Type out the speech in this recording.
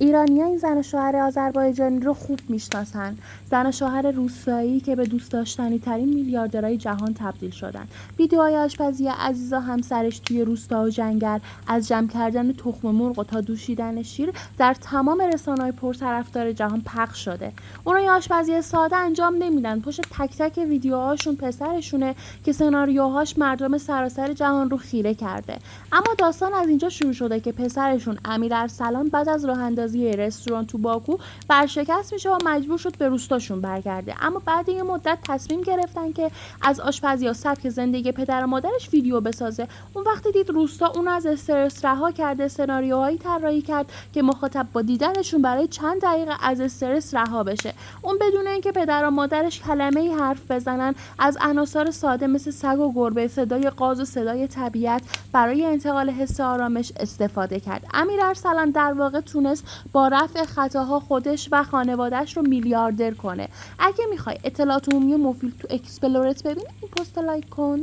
ایرانی‌ها این زن و شوهر آذربایجانی رو خوب میشناسن. زن و شوهر روستایی که به دوست داشتنی ترین میلیاردرهای جهان تبدیل شدن. ویدیوهای آشپزی عزیزا همسرش توی روستا و جنگل، از جمع کردن تخم مرغ تا دوشیدن شیر، در تمام رسانه‌های پرطرفدار جهان پخش شده. اونا یه آشپزی ساده انجام نمیدن. پشت تک تک ویدیوهاشون پسرشونه که سناریوهاش مردم سراسر جهان رو خیره کرده. اما داستان از اینجا شروع شده که پسرشون امیرارسلان بعد از راه اندازی رستوران تو باکو ورشکست میشه و مجبور شد به روستاشون برگرده. اما بعد یه مدت تصمیم گرفتن که از آشپزی و سبک زندگی پدر و مادرش ویدیو بسازه. اون وقتی دید روستا اون از استرس رها کرده، سناریوهایی طراحی کرد که مخاطب با دیدنشون برای چند دقیقه از استرس رها بشه. اون بدون اینکه پدر و مادرش کلمه‌ای حرف بزنن، از عناصر ساده مثل سگ و گربه، صدای قاز و صدای طبیعت برای انتقال حس آرامش استفاده کرد. امیرارسلان در واقع تونست با رفع خطاها خودش و خانواده‌اش رو میلیاردر کنه. اگه میخوای اطلاعات عمومی مفید تو اکسپلورت ببینی، این پست لایک کن.